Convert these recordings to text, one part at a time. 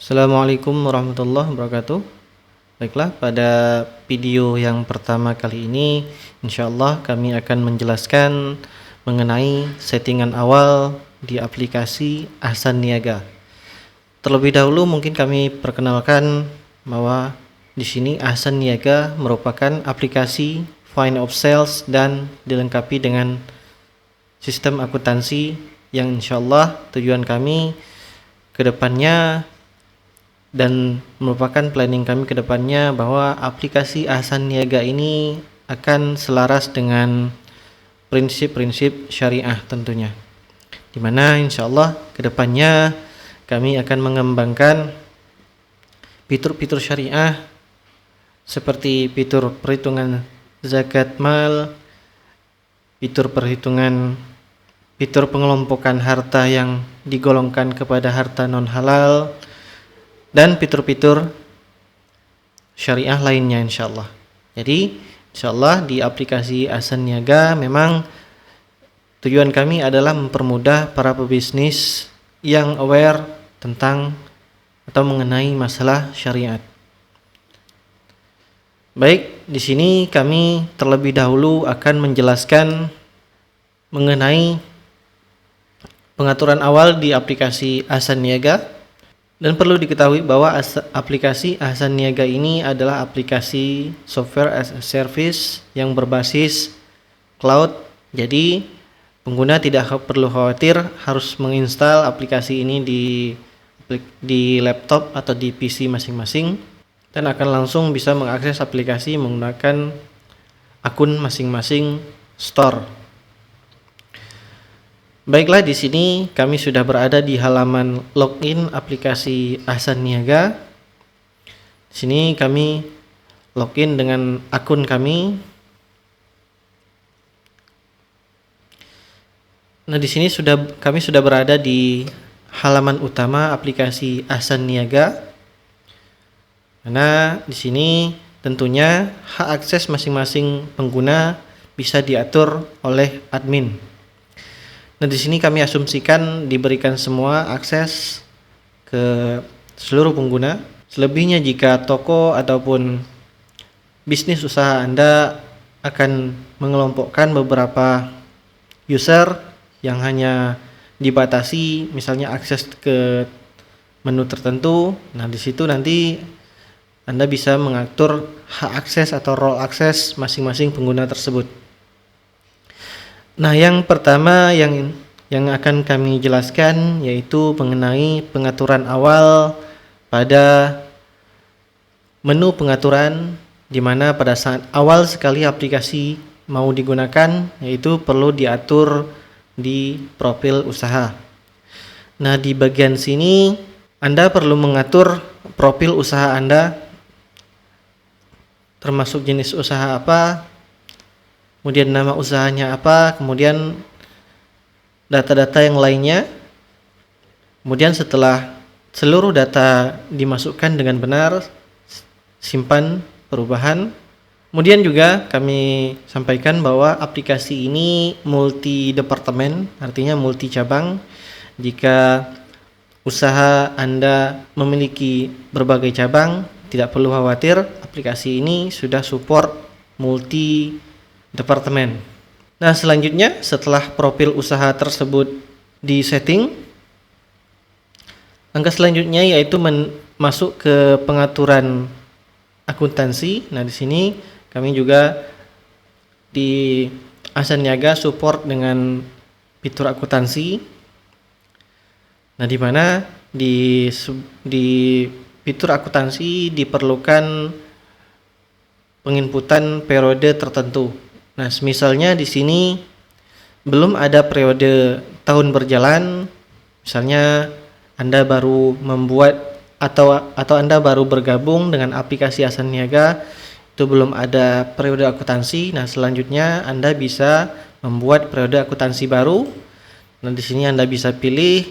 Assalamualaikum warahmatullahi wabarakatuh. Baiklah, pada video yang pertama kali ini insyaallah kami akan menjelaskan mengenai settingan awal di aplikasi Ahsan Niaga. Terlebih dahulu mungkin kami perkenalkan bahwa di sini Ahsan Niaga merupakan aplikasi Find of Sales dan dilengkapi dengan sistem akuntansi yang insyaallah tujuan kami ke depannya dan merupakan planning kami ke depannya bahwa aplikasi Ahsan Niaga ini akan selaras dengan prinsip-prinsip syariah tentunya, dimana insyaallah ke depannya kami akan mengembangkan fitur-fitur syariah seperti fitur perhitungan zakat mal, fitur pengelompokan harta yang digolongkan kepada harta non halal, dan fitur-fitur syariah lainnya insyaallah. Jadi insyaallah di aplikasi Ahsan Niaga memang tujuan kami adalah mempermudah para pebisnis yang aware tentang atau mengenai masalah syariat. Baik, di sini kami terlebih dahulu akan menjelaskan mengenai pengaturan awal di aplikasi Ahsan Niaga. Dan perlu diketahui bahwa aplikasi Ahsan Niaga ini adalah aplikasi software as a service yang berbasis cloud. Jadi pengguna tidak perlu khawatir harus menginstal aplikasi ini di laptop atau di PC masing-masing, dan akan langsung bisa mengakses aplikasi menggunakan akun masing-masing store. Baiklah, di sini kami sudah berada di halaman login aplikasi Ahsan Niaga. Di sini kami login dengan akun kami. Nah, di sini kami sudah berada di halaman utama aplikasi Ahsan Niaga. Karena di sini tentunya hak akses masing-masing pengguna bisa diatur oleh admin. Nah, di sini kami asumsikan diberikan semua akses ke seluruh pengguna. Selebihnya jika toko ataupun bisnis usaha Anda akan mengelompokkan beberapa user yang hanya dibatasi misalnya akses ke menu tertentu. Nah, di situ nanti Anda bisa mengatur hak akses atau role akses masing-masing pengguna tersebut. Nah, yang pertama yang akan kami jelaskan yaitu mengenai pengaturan awal pada menu pengaturan, di mana pada saat awal sekali aplikasi mau digunakan yaitu perlu diatur di profil usaha. Nah, di bagian sini Anda perlu mengatur profil usaha Anda, termasuk jenis usaha apa, kemudian nama usahanya apa, kemudian data-data yang lainnya. Kemudian setelah seluruh data dimasukkan dengan benar, simpan perubahan. Kemudian juga kami sampaikan bahwa aplikasi ini multi departemen, artinya multi cabang. Jika usaha Anda memiliki berbagai cabang, tidak perlu khawatir, aplikasi ini sudah support multi departemen. Nah, selanjutnya setelah profil usaha tersebut disetting, langkah selanjutnya yaitu masuk ke pengaturan akuntansi. Nah, di sini kami juga di Ahsan Niaga support dengan fitur akuntansi. Nah, di mana di fitur akuntansi diperlukan penginputan periode tertentu. Nah, misalnya di sini belum ada periode tahun berjalan, misalnya Anda baru membuat atau Anda baru bergabung dengan aplikasi Ahsan Niaga, itu belum ada periode akuntansi. Nah, selanjutnya Anda bisa membuat periode akuntansi baru. Nah, di sini Anda bisa pilih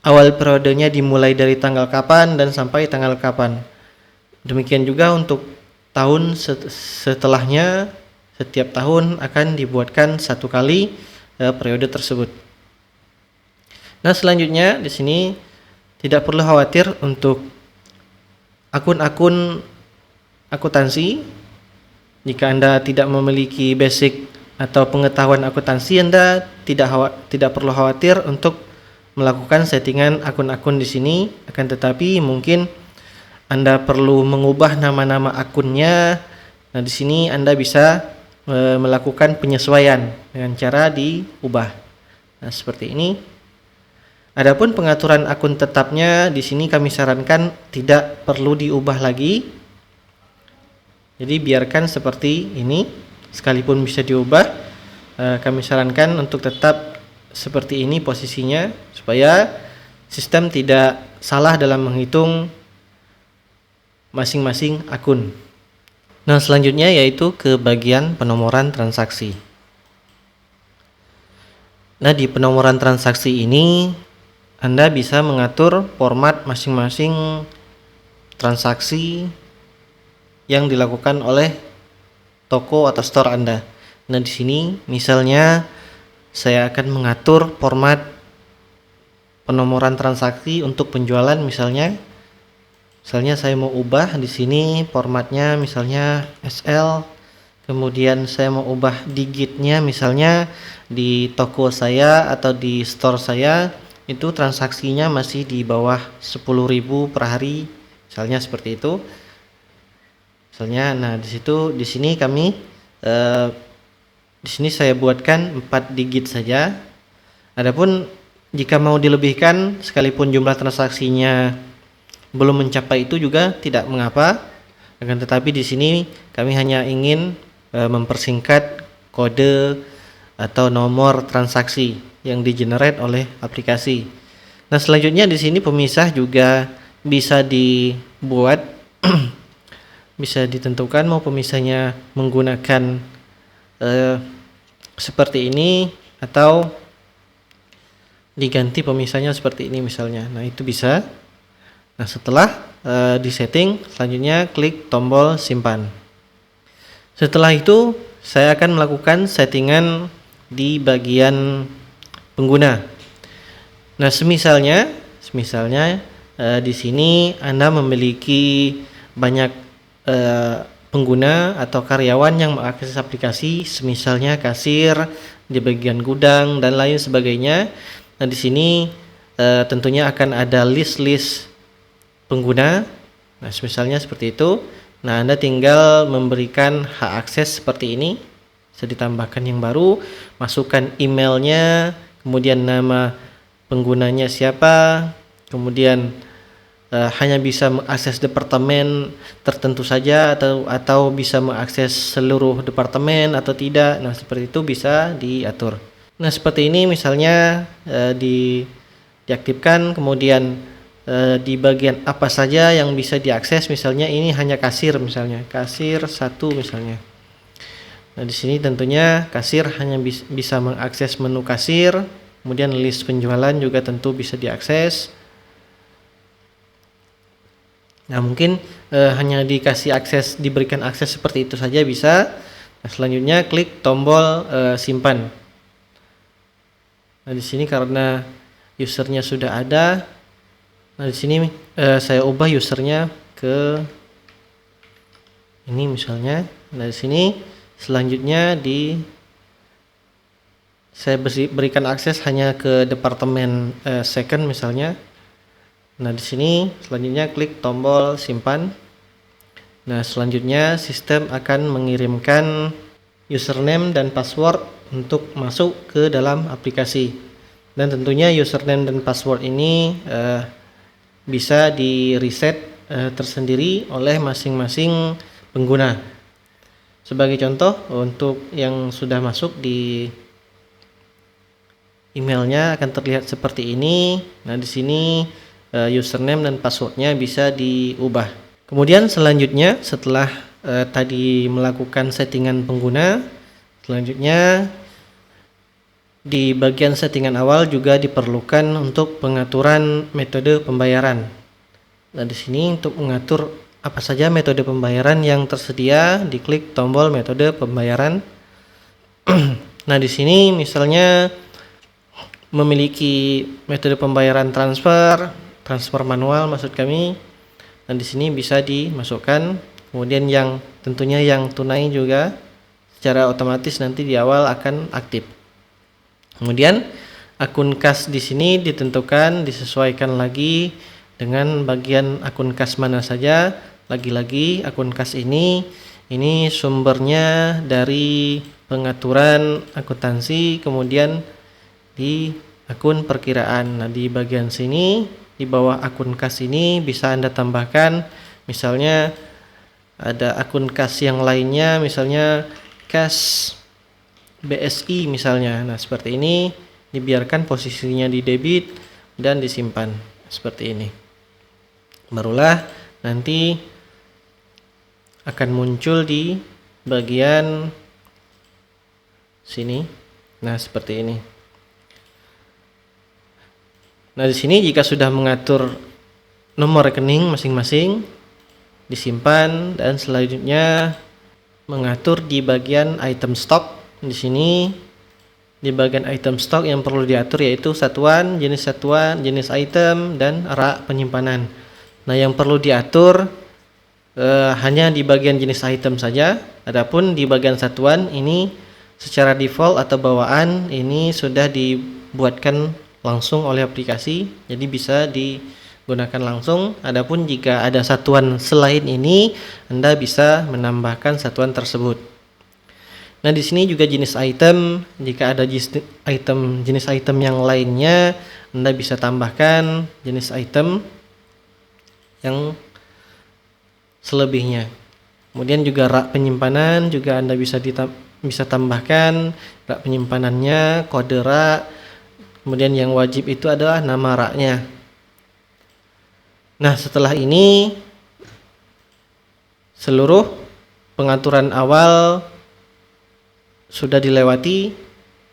awal periodenya dimulai dari tanggal kapan dan sampai tanggal kapan. Demikian juga untuk tahun setelahnya. Setiap tahun akan dibuatkan satu kali periode tersebut. Nah, selanjutnya di sini Tidak perlu khawatir untuk akun-akun akuntansi. Jika Anda tidak memiliki basic atau pengetahuan akuntansi, Anda tidak perlu khawatir untuk melakukan settingan akun-akun di sini. Akan tetapi mungkin Anda perlu mengubah nama-nama akunnya. Nah, di sini Anda bisa melakukan penyesuaian dengan cara diubah. Nah, seperti ini. Adapun pengaturan akun tetapnya di sini kami sarankan tidak perlu diubah lagi. Jadi biarkan seperti ini, sekalipun bisa diubah, kami sarankan untuk tetap seperti ini posisinya supaya sistem tidak salah dalam menghitung masing-masing akun. Nah, selanjutnya yaitu ke bagian penomoran transaksi. Nah, di penomoran transaksi ini Anda bisa mengatur format masing-masing transaksi yang dilakukan oleh toko atau store Anda. Nah, di sini misalnya saya akan mengatur format penomoran transaksi untuk penjualan misalnya saya mau ubah di sini formatnya misalnya SL, kemudian saya mau ubah digitnya misalnya di toko saya atau di store saya itu transaksinya masih di bawah 10.000 per hari misalnya seperti itu. Misalnya, nah di sini kami di sini saya buatkan 4 digit saja. Adapun jika mau dilebihkan sekalipun jumlah transaksinya belum mencapai itu juga tidak mengapa. Akan tetapi di sini kami hanya ingin mempersingkat kode atau nomor transaksi yang di-generate oleh aplikasi. Nah, selanjutnya di sini pemisah juga bisa dibuat bisa ditentukan mau pemisahnya menggunakan seperti ini atau diganti pemisahnya seperti ini misalnya. Nah, itu bisa. Nah, setelah disetting, selanjutnya klik tombol simpan. Setelah itu saya akan melakukan settingan di bagian pengguna. Nah, semisalnya di sini Anda memiliki banyak pengguna atau karyawan yang mengakses aplikasi, semisalnya kasir di bagian gudang dan lain sebagainya. Nah, di sini tentunya akan ada list pengguna. Nah, misalnya seperti itu. Nah, Anda tinggal memberikan hak akses seperti ini. Bisa ditambahkan yang baru, masukkan emailnya, kemudian nama penggunanya siapa, kemudian hanya bisa mengakses departemen tertentu saja atau bisa mengakses seluruh departemen atau tidak. Nah, seperti itu bisa diatur. Nah, seperti ini misalnya diaktifkan, kemudian di bagian apa saja yang bisa diakses, misalnya ini hanya kasir misalnya, kasir 1 misalnya. Nah, di sini tentunya kasir hanya bisa mengakses menu kasir, kemudian list penjualan juga tentu bisa diakses. Nah, mungkin hanya diberikan akses seperti itu saja bisa. Nah, selanjutnya klik tombol simpan. Nah, di sini karena usernya sudah ada, nah di sini saya ubah usernya ke ini misalnya. Nah, di sini selanjutnya saya berikan akses hanya ke departemen second misalnya. Nah, di sini selanjutnya klik tombol simpan. Nah, selanjutnya sistem akan mengirimkan username dan password untuk masuk ke dalam aplikasi. Dan tentunya username dan password ini bisa di reset tersendiri oleh masing-masing pengguna. Sebagai contoh, untuk yang sudah masuk di emailnya akan terlihat seperti ini. Nah, di sini username dan passwordnya bisa diubah. Kemudian selanjutnya setelah tadi melakukan settingan pengguna, selanjutnya di bagian settingan awal juga diperlukan untuk pengaturan metode pembayaran. Nah, di sini untuk mengatur apa saja metode pembayaran yang tersedia, diklik tombol metode pembayaran. Nah, di sini misalnya memiliki metode pembayaran transfer, transfer manual maksud kami. Dan di sini bisa dimasukkan. Kemudian yang tentunya yang tunai juga secara otomatis nanti di awal akan aktif. Kemudian akun kas di sini ditentukan, disesuaikan lagi dengan bagian akun kas mana saja. Lagi-lagi akun kas ini sumbernya dari pengaturan akuntansi, kemudian di akun perkiraan. Nah, di bagian sini di bawah akun kas ini bisa Anda tambahkan, misalnya ada akun kas yang lainnya, misalnya kas BSI misalnya. Nah, seperti ini dibiarkan posisinya di debit dan disimpan seperti ini. Barulah nanti akan muncul di bagian sini. Nah, seperti ini. Nah, di sini jika sudah mengatur nomor rekening masing-masing disimpan, dan selanjutnya mengatur di bagian item stock. Di sini di bagian item stock yang perlu diatur yaitu satuan, jenis item, dan rak penyimpanan. Nah, yang perlu diatur hanya di bagian jenis item saja. Adapun di bagian satuan ini secara default atau bawaan ini sudah dibuatkan langsung oleh aplikasi, jadi bisa digunakan langsung. Adapun jika ada satuan selain ini, Anda bisa menambahkan satuan tersebut. Nah, di sini juga jenis item, jika ada jenis item yang lainnya, Anda bisa tambahkan jenis item yang selebihnya. Kemudian juga rak penyimpanan juga Anda bisa tambahkan rak penyimpanannya, kode rak. Kemudian yang wajib itu adalah nama raknya. Nah, setelah ini seluruh pengaturan awal sudah dilewati,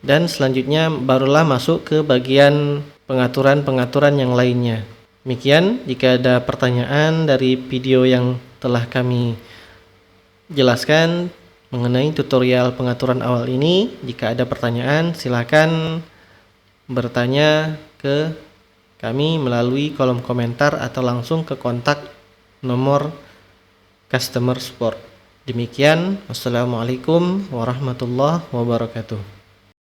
dan selanjutnya barulah masuk ke bagian pengaturan yang lainnya. Demikian, jika ada pertanyaan dari video yang telah kami jelaskan mengenai tutorial pengaturan awal ini, jika ada pertanyaan silakan bertanya ke kami melalui kolom komentar atau langsung ke kontak nomor customer support. Demikian, wassalamualaikum warahmatullahi wabarakatuh.